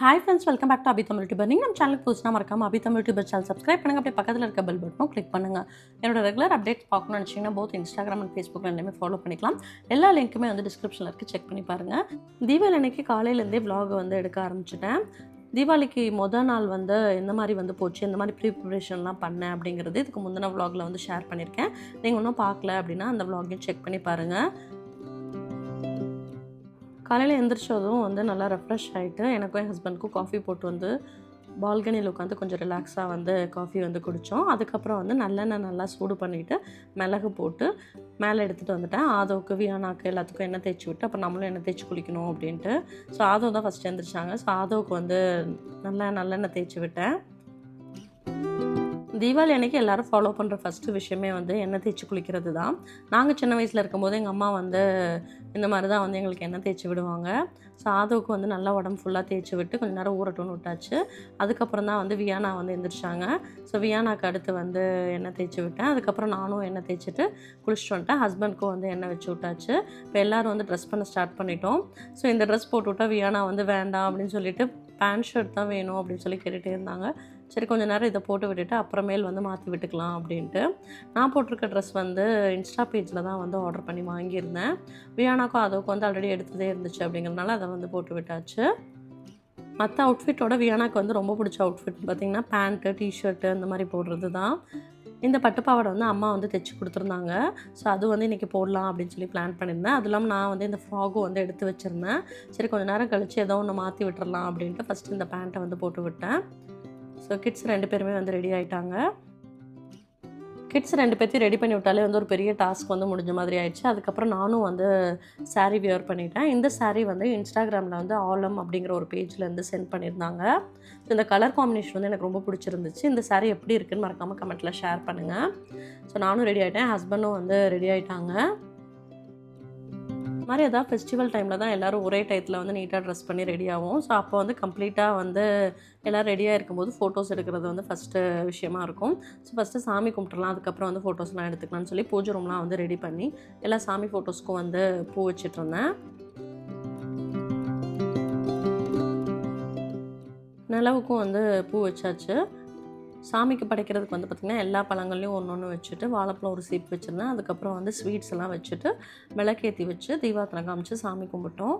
Hi friends, welcome back to abitamilyoutuber. நீங்கள் நம்ம சேனலுக்கு புதுசுனா மறக்காம abitamilyoutuber சேனல் சப்ஸ்கிரைப் பண்ணுங்க. அப்படியே பக்கத்தில் இருக்க பெல் பட்டனும் கிளிக் பண்ணுங்க. என்னோட ரெகுலர் அப்டேட்ஸ் பார்க்கணும்னு நினச்சிங்கன்னா போத் இன்ஸ்டாகிராம் அண்ட் ஃபேஸ்புக் ரெண்டுமே ஃபாலோ பண்ணிக்கலாம். எல்லா லிங்க்குமே வந்து டிஸ்கிரிப்ஷனில் இருக்குது, செக் பண்ணி பாருங்கள். தீபாவளி அன்னைக்கு காலையிலேருந்தே vlog வந்து எடுக்க ஆரம்பிச்சிட்டேன். தீபாவளிக்கு மொதல் நாள் வந்து எந்த மாதிரி வந்து போச்சு, எந்த மாதிரி ப்ரிப்பரேஷன்லாம் பண்ணேன் அப்படிங்கிறது இதுக்கு முந்தின vlogல வந்து ஷேர் பண்ணியிருக்கேன். நீங்கள் இன்னும் பார்க்கல அப்படின்னா அந்த vlogகையும் செக் பண்ணி பாருங்கள். காலையில் எழுந்திரிச்சதும் வந்து நல்லா ரெஃப்ரெஷ் ஆகிட்டு எனக்கும் என் ஹஸ்பண்டுக்கும் காஃபி போட்டு வந்து பால்கனியில் உட்காந்து கொஞ்சம் ரிலாக்ஸாக வந்து காஃபி வந்து குடித்தோம். அதுக்கப்புறம் வந்து நல்லெண்ணெய் நல்லா சூடு பண்ணிவிட்டு மிளகு போட்டு மேலே எடுத்துகிட்டு வந்துட்டேன். ஆதவுக்கு வியானாக்கு எல்லாத்துக்கும் எண்ணெய் தேய்ச்சி விட்டு அப்புறம் நம்மளும் எண்ணெய் தேய்ச்சி குளிக்கணும் அப்படின்ட்டு. ஸோ ஆதவ் தான் ஃபஸ்ட்டு எழுந்திரிச்சாங்க. ஸோ ஆதவுக்கு வந்து நல்லெண்ணெய் தேய்ச்சி விட்டேன். தீபாவளி அன்றைக்கி எல்லோரும் ஃபாலோ பண்ணுற ஃபஸ்ட்டு விஷயமே வந்து எண்ணெய் தேய்ச்சி குளிக்கிறது தான். நாங்கள் சின்ன வயசில் இருக்கும்போது எங்கள் அம்மா வந்து இந்த மாதிரி தான் வந்து எங்களுக்கு எண்ணெய் தேய்ச்சி விடுவாங்க. ஸோ ஆதவுக்கு வந்து நல்லா உடம்பு ஃபுல்லாக தேய்ச்சி விட்டு கொஞ்சம் நேரம் ஊறட்டும்னு விட்டாச்சு. அதுக்கப்புறம் தான் வந்து வியானா வந்து எந்திரிச்சாங்க. ஸோ வியானாக்கு அடுத்து வந்து எண்ணெய் தேய்ச்சி விட்டேன். அதுக்கப்புறம் நானும் எண்ணெய் தேய்ச்சிட்டு குளிச்சுட்டு வந்துட்டேன். ஹஸ்பண்ட்க்கும் வந்து எண்ணெய் வச்சு விட்டாச்சு. இப்போ எல்லோரும் வந்து ட்ரெஸ் பண்ண ஸ்டார்ட் பண்ணிட்டோம். ஸோ இந்த ட்ரெஸ் போட்டு விட்டா வியானா வந்து வேண்டாம் அப்படின்னு சொல்லிட்டு பேண்ட் ஷர்ட் தான் வேணும் அப்படின்னு சொல்லி கேட்டுகிட்டே இருந்தாங்க. சரி கொஞ்சம் நேரம் இதை போட்டு விட்டுட்டு அப்புறமேல் வந்து மாற்றி விட்டுக்கலாம் அப்படின்ட்டு. நான் போட்டிருக்க ட்ரெஸ் வந்து இன்ஸ்டா பேஜில் தான் வந்து ஆர்டர் பண்ணி வாங்கியிருந்தேன். வியானாக்கும் அதுக்கு வந்து ஆல்ரெடி எடுத்ததே இருந்துச்சு அப்படிங்கிறதுனால அதை வந்து போட்டு விட்டாச்சு. மற்ற அவுட்ஃபிட்டோட வியானாக்கு வந்து ரொம்ப பிடிச்ச அவுட்ஃபிட் பார்த்திங்கன்னா பேண்ட்டு, டிஷர்ட்டு அந்த மாதிரி போடுறது தான். இந்த பட்டுப்பாவாடை வந்து அம்மா வந்து தைச்சி கொடுத்துருந்தாங்க. ஸோ அது வந்து இன்றைக்கி போடலாம் அப்படின்னு சொல்லி பிளான் பண்ணியிருந்தேன். அது இல்லாமல் நான் வந்து இந்த ஃப்ராகும் வந்து எடுத்து வச்சுருந்தேன். சரி கொஞ்சம் நேரம் கழித்து ஏதோ ஒன்று மாற்றி விட்டுறலாம் அப்படின்ட்டு ஃபஸ்ட்டு இந்த பேண்ட்டை வந்து போட்டு விட்டேன். ஸோ கிட்ஸ் 2 பேருமே வந்து ரெடி ஆகிட்டாங்க. கிட்ஸ் 2 பேர்த்தையும் ரெடி பண்ணி விட்டாலே வந்து ஒரு பெரிய டாஸ்க் வந்து முடிஞ்ச மாதிரி ஆயிடுச்சு. அதுக்கப்புறம் நானும் வந்து சாரீ வியர் பண்ணிட்டேன். இந்த சாரீ வந்து இன்ஸ்டாகிராமில் வந்து ஆலம் அப்படிங்கிற ஒரு பேஜ்லேருந்து சென்ட் பண்ணியிருந்தாங்க. ஸோ இந்த கலர் காம்பினேஷன் வந்து எனக்கு ரொம்ப பிடிச்சிருந்துச்சு. இந்த சாரீ எப்படி இருக்குன்னு மறக்காமல் கமெண்ட்டில் ஷேர் பண்ணுங்கள். ஸோ நானும் ரெடி ஆகிட்டேன், ஹஸ்பண்டும் வந்து ரெடி ஆகிட்டாங்க. இது மாதிரி எதாவது ஃபெஸ்டிவல் டைமில் தான் எல்லோரும் ஒரே டயத்தில் வந்து நீட்டாக ட்ரெஸ் பண்ணி ரெடி ஆகும். ஸோ அப்போ வந்து கம்ப்ளீட்டாக வந்து எல்லோரும் ரெடியாக இருக்கும்போது ஃபோட்டோஸ் எடுக்கிறது வந்து ஃபஸ்ட்டு விஷயமா இருக்கும். ஸோ ஃபஸ்ட்டு சாமி கும்பிட்டுலாம், அதுக்கப்புறம் வந்து ஃபோட்டோஸ்லாம் எடுத்துக்கலாம்னு சொல்லி பூஜை ரூம்லாம் வந்து ரெடி பண்ணி எல்லா சாமி ஃபோட்டோஸ்க்கும் வந்து பூ வச்சிட்ருந்தேன். நிலவுக்கும் வந்து பூ வச்சாச்சு. சாமிக்கு படைக்கிறதுக்கு வந்து பார்த்திங்கன்னா எல்லா பழங்கள்லையும் ஒன்று வச்சுட்டு வாழைப்பழம் ஒரு சீப்பு வச்சுருந்தேன். அதுக்கப்புறம் வந்து ஸ்வீட்ஸ் எல்லாம் வச்சுட்டு விளக்கேற்றி வச்சு தீபாரத்தனை காமிச்சு சாமி கும்பிட்டோம்.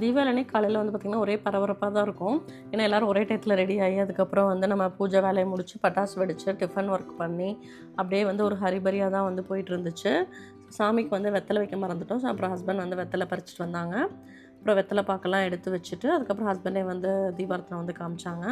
தீபாவளி அன்னைக்கு காலையில் வந்து பார்த்திங்கன்னா ஒரே பரபரப்பாக தான் இருக்கும். ஏன்னா எல்லோரும் ஒரே டயத்தில் ரெடி ஆகி அதுக்கப்புறம் வந்து நம்ம பூஜை வேலையை முடித்து பட்டாசு வெடித்து டிஃபன் ஒர்க் பண்ணி அப்படியே வந்து ஒரு ஹரிபரியாக தான் வந்து போயிட்டு இருந்துச்சு. சாமிக்கு வந்து வெத்தலை வைக்க மறந்துட்டோம். ஸோ அப்புறம் ஹஸ்பண்ட் வந்து வெத்தலை பறிச்சிட்டு வந்தாங்க. அப்புறம் வெத்தலை பாக்கெல்லாம் எடுத்து வச்சுட்டு அதுக்கப்புறம் ஹஸ்பண்டே வந்து தீபாரத்தனை வந்து காமிச்சாங்க.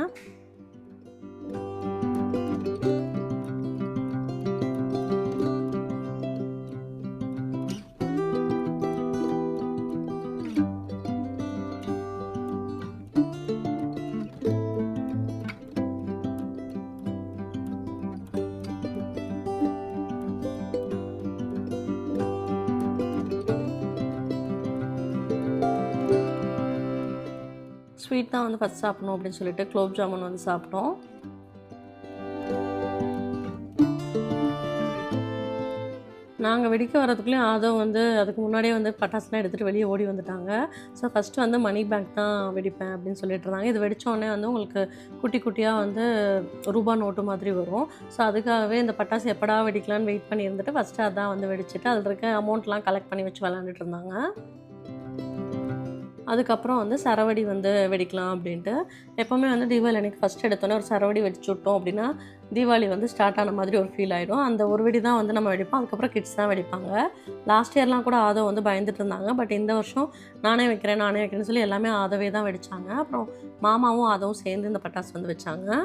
ஸ்வீட் தான் வந்து ஃபஸ்ட் சாப்பிடணும் அப்படின்னு சொல்லிட்டு குலோப் ஜாமுன் வந்து சாப்பிட்டோம். நாங்கள் வெடிக்க வரதுக்குள்ளேயும் ஆதவ் வந்து அதுக்கு முன்னாடியே வந்து பட்டாசுலாம் எடுத்துகிட்டு வெளியே ஓடி வந்துட்டாங்க. ஸோ ஃபஸ்ட்டு வந்து மணி பேக் தான் வெடிப்பேன் அப்படின்னு சொல்லிட்டு இருந்தாங்க. இது வெடித்தோடனே வந்து உங்களுக்கு குட்டி குட்டியாக வந்து ரூபா நோட்டு மாதிரி வரும். ஸோ அதுக்காகவே இந்த பட்டாசு எப்படா வெடிக்கலான்னு வெயிட் பண்ணி இருந்துட்டு ஃபஸ்ட்டு அதான் வந்து வெடிச்சிட்டு அதில் இருக்க அமௌண்ட்லாம் கலெக்ட் பண்ணி வச்சு விளாண்டுட்டு இருந்தாங்க. அதுக்கப்புறம் வந்து சரவடி வந்து வெடிக்கலாம் அப்படின்ட்டு. எப்போவுமே வந்து தீபாவளி அன்றைக்கி ஃபஸ்ட் எடுத்தோன்னே ஒரு சரவடி வெடிச்சு விட்டோம் அப்படின்னா தீபாவளி வந்து ஸ்டார்ட் ஆன மாதிரி ஒரு ஃபீல் ஆகிடும். அந்த ஒரு வெடி தான் வந்து நம்ம வெடிப்போம். அதுக்கப்புறம் கிட்ஸ் தான் வெடிப்பாங்க. லாஸ்ட் இயர்லாம் கூட ஆதவ் வந்து பயந்துட்டு இருந்தாங்க. பட் இந்த வருஷம் நானே வைக்கிறேன்னு சொல்லி எல்லாமே ஆதவே தான் வெடித்தாங்க. அப்புறம் மாமாவும் ஆதவும் சேர்ந்து இந்த பட்டாசு வந்து வச்சாங்க.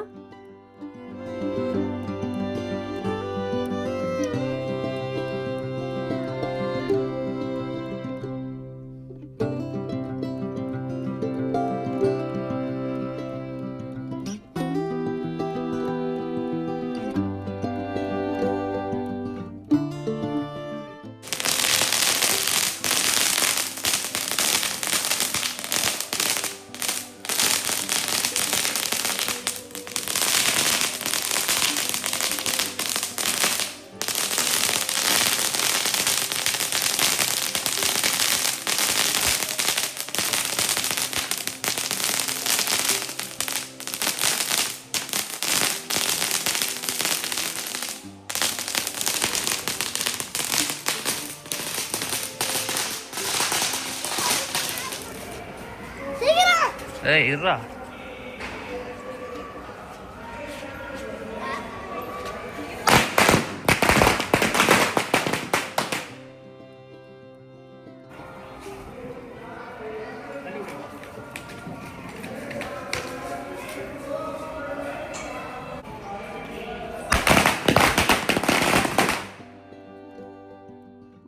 ஏய் இருடா.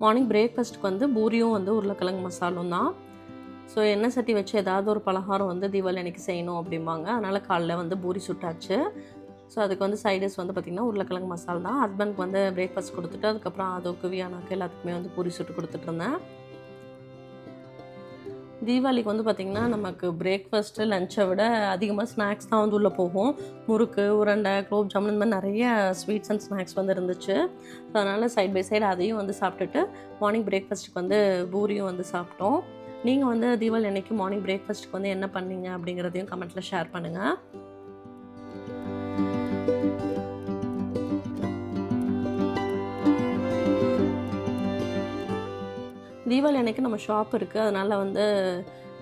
மார்னிங் பிரேக்ஃபாஸ்ட்டுக்கு வந்து பூரியும் வந்து உருளைக்கிழங்கு மசாலும் தான். ஸோ எண்ணெய் சட்டி வச்சு ஏதாவது ஒரு பலகாரம் வந்து தீபாவளி அன்றைக்கி செய்யணும் அப்படிம்பாங்க. அதனால் காலைல வந்து பூரி சுட்டாச்சு. ஸோ அதுக்கு வந்து சைடிஷ் வந்து பார்த்திங்கன்னா உருளைக்கிழங்கு மசால் தான். ஹஸ்பண்ட்க்கு வந்து பிரேக்ஃபாஸ்ட் கொடுத்துட்டு அதுக்கப்புறம் அதுக்கு வியானாக்கு எல்லாத்துக்குமே வந்து பூரி சுட்டு கொடுத்துட்ருந்தேன். தீபாவளிக்கு வந்து பார்த்திங்கன்னா நமக்கு பிரேக்ஃபாஸ்ட்டு லஞ்சை விட அதிகமாக ஸ்நாக்ஸ் தான் வந்து உள்ளே போகும். முறுக்கு, உருண்டை, குலோப் ஜாமுன் இந்த மாதிரி நிறைய ஸ்வீட்ஸ் அண்ட் ஸ்நாக்ஸ் வந்து இருந்துச்சு. அதனால் சைட் பை சைடு அதையும் வந்து சாப்பிட்டுட்டு மார்னிங் பிரேக்ஃபாஸ்ட்டுக்கு வந்து பூரியும் வந்து சாப்பிட்டோம். நீங்கள் வந்து தீபாவளி அன்றைக்கி மார்னிங் பிரேக்ஃபாஸ்ட்டுக்கு வந்து என்ன பண்ணீங்க அப்படிங்கிறதையும் கமெண்ட்டில் ஷேர் பண்ணுங்கள். தீபாவளி அன்றைக்கி நம்ம ஷாப் இருக்குது. அதனால் வந்து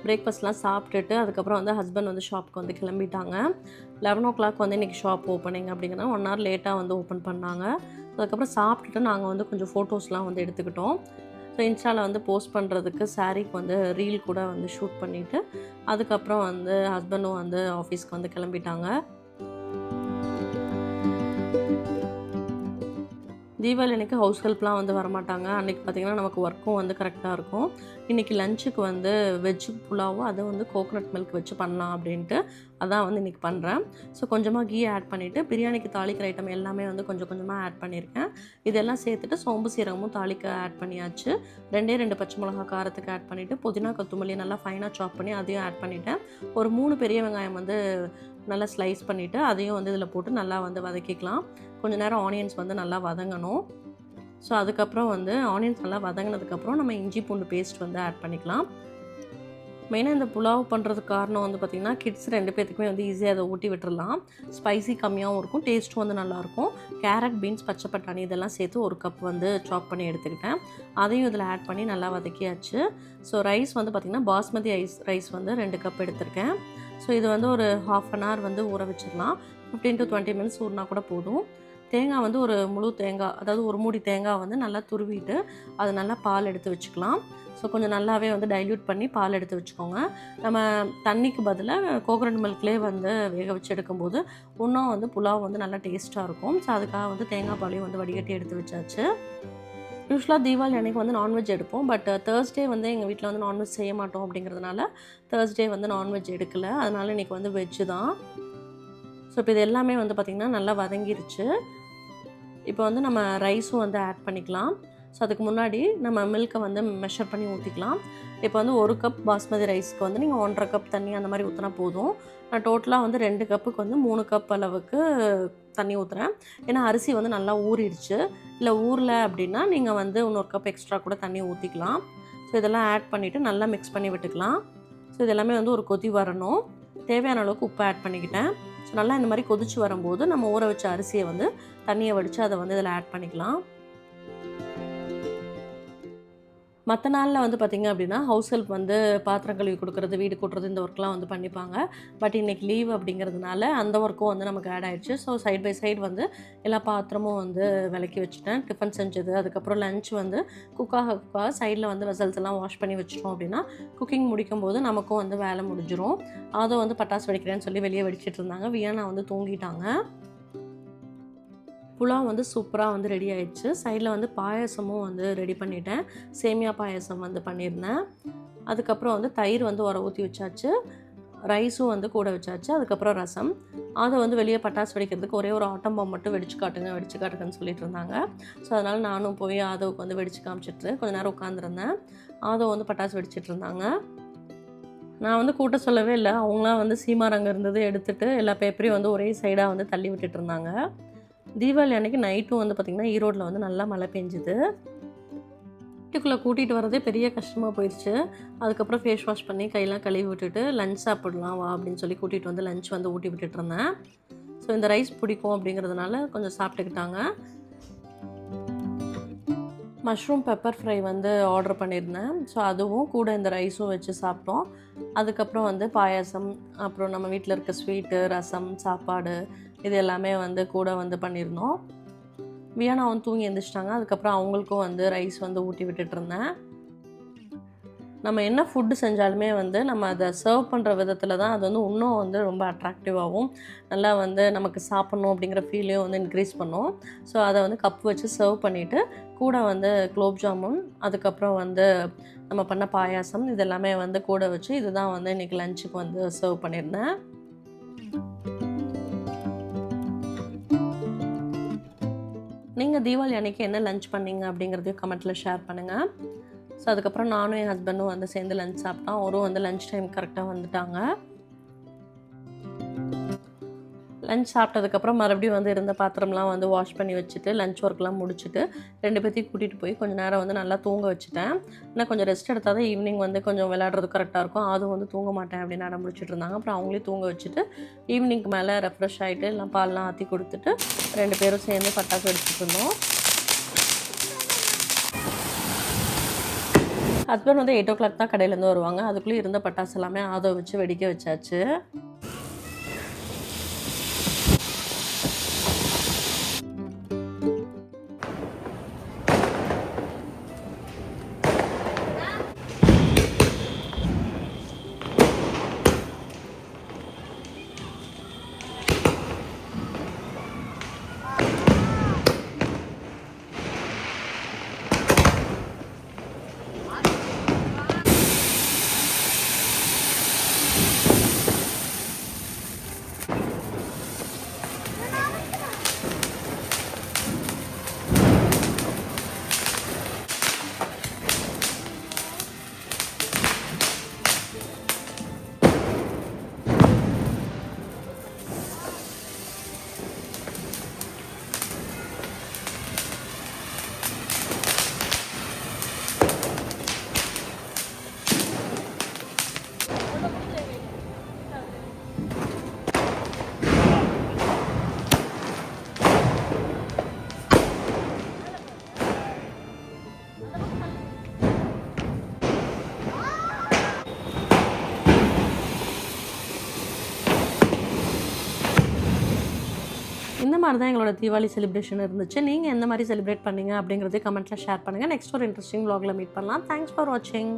பிரேக்ஃபாஸ்ட்லாம் சாப்பிட்டுட்டு அதுக்கப்புறம் வந்து ஹஸ்பண்ட் வந்து ஷாப்புக்கு வந்து கிளம்பிட்டாங்க. 11 o'clock வந்து இன்றைக்கி ஷாப் ஓப்பனிங் அப்படிங்கிறத 1 hour லேட்டாக வந்து ஓப்பன் பண்ணாங்க. அதுக்கப்புறம் சாப்பிட்டுட்டு நாங்கள் வந்து கொஞ்சம் ஃபோட்டோஸ்லாம் வந்து எடுத்துக்கிட்டோம். ஸோ இன்ஸ்டாவில் வந்து போஸ்ட் பண்ணுறதுக்கு சாரீக்கு வந்து ரீல் கூட வந்து ஷூட் பண்ணிவிட்டு அதுக்கப்புறம் வந்து ஹஸ்பண்டும் வந்து ஆஃபீஸ்க்கு வந்து கிளம்பிட்டாங்க. தீபாவளி அன்றைக்கி ஹவுஸ் ஹெல்ப்லாம் வந்து வரமாட்டாங்க. அன்றைக்கி பார்த்திங்கன்னா நமக்கு ஒர்க்கும் வந்து கரெக்டாக இருக்கும். இன்றைக்கி லஞ்சுக்கு வந்து வெஜ் புலாவும் அதை வந்து கோகோனட் மில்க் வச்சு பண்ணலாம் அப்படின்ட்டு அதான் வந்து இன்றைக்கி பண்ணுறேன். ஸோ கொஞ்சமாக கீ ஆட் பண்ணிவிட்டு பிரியாணிக்கு தாளிக்கிற ஐட்டம் எல்லாமே வந்து கொஞ்சம் கொஞ்சமாக ஆட் பண்ணியிருக்கேன். இதெல்லாம் சேர்த்துட்டு சோம்பு சீரகமும் தாளிக்க ஆட் பண்ணியாச்சு. 2 பச்சை மிளகா காரத்துக்கு ஆட் பண்ணிவிட்டு புதினா கொத்தமல்லி நல்லா ஃபைனாக சாப் பண்ணி அதையும் ஆட் பண்ணிவிட்டேன். ஒரு 3 பெரிய வெங்காயம் வந்து நல்லா ஸ்லைஸ் பண்ணிவிட்டு அதையும் வந்து இதில் போட்டு நல்லா வந்து வதக்கிக்கலாம். கொஞ்சம் நேரம் ஆனியன்ஸ் வந்து நல்லா வதங்கணும். ஸோ அதுக்கப்புறம் வந்து ஆனியன்ஸ் நல்லா வதங்கினதுக்கப்புறம் நம்ம இஞ்சி பூண்டு பேஸ்ட் வந்து ஆட் பண்ணிக்கலாம். மெயினாக இந்த புலாவ் பண்ணுறதுக்கு காரணம் வந்து பார்த்திங்கன்னா கிட்ஸ் 2 பேத்துக்குமே வந்து ஈஸியாக அதை ஊட்டி விட்டுடலாம். ஸ்பைசி கம்மியாகவும் இருக்கும், டேஸ்ட்டும் வந்து நல்லாயிருக்கும். கேரட், பீன்ஸ், பச்சை பட்டாணி இதெல்லாம் சேர்த்து 1 கப் வந்து சாப் பண்ணி எடுத்துக்கிட்டேன். அதையும் இதில் ஆட் பண்ணி நல்லா வதக்கியாச்சு. ஸோ ரைஸ் வந்து பார்த்திங்கன்னா பாஸ்மதி ரைஸ் வந்து 2 கப் எடுத்திருக்கேன். ஸோ இது வந்து ஒரு 1/2 an hour வந்து ஊற வச்சிடலாம். 15 to 20 minutes ஊறினா கூட போதும். தேங்காய் வந்து ஒரு முழு தேங்காய், அதாவது ஒரு மூடி தேங்காய் வந்து நல்லா துருவிட்டு அது நல்லா பால் எடுத்து வச்சுக்கலாம். ஸோ கொஞ்சம் நல்லாவே வந்து டைல்யூட் பண்ணி பால் எடுத்து வச்சுக்கோங்க. நம்ம தண்ணிக்கு பதிலாக கோகோனட் மில்க்லேயே வந்து வேக வச்சு எடுக்கும்போது இன்னும் வந்து புலாவ் வந்து நல்லா டேஸ்ட்டாக இருக்கும். ஸோ அதுக்காக வந்து தேங்காய் பாலையும் வந்து வடிகட்டி எடுத்து வச்சாச்சு. யூஸ்வலாக தீபாவளி அன்றைக்கி வந்து நான்வெஜ் எடுப்போம். பட் தேர்ஸ்டே வந்து எங்கள் வீட்டில் வந்து நான்வெஜ் செய்ய மாட்டோம் அப்படிங்கிறதுனால தேர்ஸ்டே வந்து நான்வெஜ் எடுக்கலை. அதனால் இன்றைக்கி வந்து வெஜ்ஜு தான். ஸோ இப்போ இது எல்லாமே வந்து பார்த்திங்கன்னா நல்லா வதங்கிருச்சு. இப்போ வந்து நம்ம ரைஸும் வந்து ஆட் பண்ணிக்கலாம். ஸோ அதுக்கு முன்னாடி நம்ம மில்கை வந்து மெஷர் பண்ணி ஊற்றிக்கலாம். இப்போ வந்து 1 கப் பாஸ்மதி ரைஸ்க்கு வந்து நீங்கள் 1.5 கப் தண்ணி அந்த மாதிரி ஊற்றினா போதும். நான் டோட்டலாக வந்து 2 கப்புக்கு வந்து 3 கப் அளவுக்கு தண்ணி ஊற்றுறேன். ஏன்னா அரிசி வந்து நல்லா ஊறிடுச்சு. இல்லை ஊறல அப்படின்னா நீங்கள் வந்து இன்னொரு கப் எக்ஸ்ட்ரா கூட தண்ணி ஊற்றிக்கலாம். ஸோ இதெல்லாம் ஆட் பண்ணிவிட்டு நல்லா மிக்ஸ் பண்ணி விட்டுக்கலாம். ஸோ இதெல்லாமே வந்து ஒரு கொதி வரணும். தேவையான அளவுக்கு உப்பு ஆட் பண்ணிக்கிட்டேன். ஸோ நல்லா இந்த மாதிரி கொதிச்சு வரும்போது நம்ம ஊற வச்ச அரிசியை வந்து தண்ணியை வடித்து அதை வந்து இதில் ஆட் பண்ணிக்கலாம். மற்ற நாளில் வந்து பார்த்திங்க அப்படின்னா ஹவுஸ் ஹெல்ப் வந்து பாத்திரம் கழுவி கொடுக்குறது, வீடு கூட்டுறது இந்த ஒர்க்லாம் வந்து பண்ணிப்பாங்க. பட் இன்றைக்கி லீவ் அப்படிங்கிறதுனால அந்த ஒர்க்கும் வந்து நமக்கு ஆட் ஆகிடுச்சு. ஸோ சைட் பை சைடு வந்து எல்லா பாத்திரமும் வந்து விளக்கி வச்சுட்டேன். டிஃபன் செஞ்சது, அதுக்கப்புறம் லஞ்ச் வந்து குக்காக சைடில் வந்து வெசல்ஸ் எல்லாம் வாஷ் பண்ணி வச்சிட்டோம் அப்படின்னா குக்கிங் முடிக்கும்போது நமக்கும் வந்து வேலை முடிஞ்சிடும். அதை வந்து பட்டாசு வெடிக்கிறேன்னு சொல்லி வெளியே வெடிச்சிட்டு இருந்தாங்க. வியானா வந்து தூங்கிட்டாங்க. புலாவ் வந்து சூப்பராக வந்து ரெடி ஆகிடுச்சு. சைடில் வந்து பாயசமும் வந்து ரெடி பண்ணிட்டேன். சேமியா பாயசம் வந்து பண்ணியிருந்தேன். அதுக்கப்புறம் வந்து தயிர் வந்து ஊற்றி வச்சாச்சு. ரைஸும் வந்து கூட வச்சாச்சு. அதுக்கப்புறம் ரசம். அதை வந்து வெளியே பட்டாசு வெடிக்கிறதுக்கு ஒரே ஒரு ஆட்டம் பாம் மட்டும் வெடிச்சு காட்டுங்கன்னு சொல்லிட்டு இருந்தாங்க. ஸோ அதனால் நானும் போய் ஆதவுக்கு வந்து வெடிச்சு காமிச்சிட்டு கொஞ்சம் நேரம் உட்காந்துருந்தேன். ஆதவ் வந்து பட்டாசு வெடிச்சிட்டு இருந்தாங்க. நான் வந்து கூட்ட சொல்லவே இல்லை. அவங்களாம் வந்து சீமார் அங்கே இருந்தது எடுத்துகிட்டு எல்லா பேப்பரையும் வந்து ஒரே சைடாக வந்து தள்ளி விட்டுட்டு இருந்தாங்க. தீபாவளி அன்றைக்கி நைட்டும் வந்து பார்த்திங்கன்னா ஈரோட்டில் வந்து நல்லா மழை பெஞ்சுது. வீட்டுக்குள்ளே கூட்டிகிட்டு வரதே பெரிய கஷ்டமாக போயிடுச்சு. அதுக்கப்புறம் ஃபேஸ் வாஷ் பண்ணி கையெல்லாம் கழுவி விட்டுட்டு லஞ்ச் சாப்பிடலாம் வா அப்படின்னு சொல்லி கூட்டிகிட்டு வந்து லஞ்ச் வந்து ஊட்டி விட்டுட்டு இருந்தேன். ஸோ இந்த ரைஸ் பிடிக்கும் அப்படிங்கிறதுனால கொஞ்சம் சாப்பிட்டுக்கிட்டாங்க. மஷ்ரூம் பெப்பர் ஃப்ரை வந்து ஆர்டர் பண்ணியிருந்தேன். ஸோ அதுவும் கூட இந்த ரைஸும் வச்சு சாப்பிட்டோம். அதுக்கப்புறம் வந்து பாயாசம், அப்புறம் நம்ம வீட்டில் இருக்க ஸ்வீட்டு, ரசம், சாப்பாடு இது எல்லாமே வந்து கூட வந்து பண்ணியிருந்தோம். வியானா வந்து தூங்கி எழுந்திரிச்சிட்டாங்க. அதுக்கப்புறம் அவங்களுக்கும் வந்து ரைஸ் வந்து ஊட்டி விட்டுட்டு இருந்தேன். நம்ம என்ன ஃபுட்டு செஞ்சாலுமே வந்து நம்ம அதை சர்வ் பண்ணுற விதத்தில் தான் அது வந்து இன்னும் வந்து ரொம்ப அட்ராக்டிவாகவும் நல்லா வந்து நமக்கு சாப்பிட்ணும் அப்படிங்கிற ஃபீலையும் வந்து இன்க்ரீஸ் பண்ணும். ஸோ அதை வந்து கப் வச்சு சர்வ் பண்ணிவிட்டு கூட வந்து குலோப் ஜாமுன், அதுக்கப்புறம் வந்து நம்ம பண்ண பாயாசம் இதெல்லாமே வந்து கூட வச்சு இதுதான் வந்து இன்றைக்கி லஞ்சுக்கு வந்து சர்வ் பண்ணியிருந்தேன். நீங்கள் தீபாவளி அன்றைக்கி என்ன லஞ்ச் பண்ணீங்க அப்படிங்கிறதையும் கமெண்ட்டில் ஷேர் பண்ணுங்கள். ஸோ அதுக்கப்புறம் நானும் என் ஹஸ்பண்டும் வந்து சேர்ந்து லஞ்ச் சாப்பிட்டோம். அவரும் வந்து லஞ்ச் டைம் கரெக்டாக வந்துட்டாங்க. லஞ்ச் சாப்பிட்டதுக்கப்புறம் மறுபடியும் வந்து இருந்த பாத்திரம்லாம் வந்து வாஷ் பண்ணி வச்சுட்டு லஞ்ச் ஒர்க்லாம் முடிச்சுட்டு 2 பேர்த்தையும் கூட்டிகிட்டு போய் கொஞ்சம் நேரம் வந்து நல்லா தூங்க வச்சுட்டேன். இன்னும் கொஞ்சம் ரெஸ்ட் எடுத்தால் தான் ஈவினிங் வந்து கொஞ்சம் விளையாடுறது கரெக்டாக இருக்கும். அதுவும் வந்து தூங்க மாட்டேன் அப்படின்னு அடம் முடிச்சுட்டு இருந்தாங்க. அப்புறம் அவங்களையும் தூங்க வச்சுட்டு ஈவினிங்க்கு மேலே ரெஃப்ரெஷ் ஆகிட்டு எல்லாம் பால்லாம் ஆற்றி கொடுத்துட்டு 2 பேரும் சேர்ந்து பட்டாசு வெடிச்சிட்டு இருந்தோம். ஹஸ்பண்ட் வந்து 8 o'clock தான் கடையிலேருந்து வருவாங்க. அதுக்குள்ளே இருந்த பட்டாசு எல்லாமே ஆதோ வச்சு வெடிக்க வச்சாச்சு. இந்த மாதிரி தான் எங்களோட தீபாவளி செலிப்ரேஷன் இருந்துச்சு. நீங்கள் எந்த மாதிரி செலிப்ரேட் பண்ணீங்க அப்படிங்கிறதே கமெண்ட்டில் ஷேர் பண்ணுங்கள். நெக்ஸ்ட் ஒரு இன்ட்ரெஸ்டிங் vlogல மீட் பண்ணலாம். தேங்க்ஸ் ஃபார் வாட்சிங்.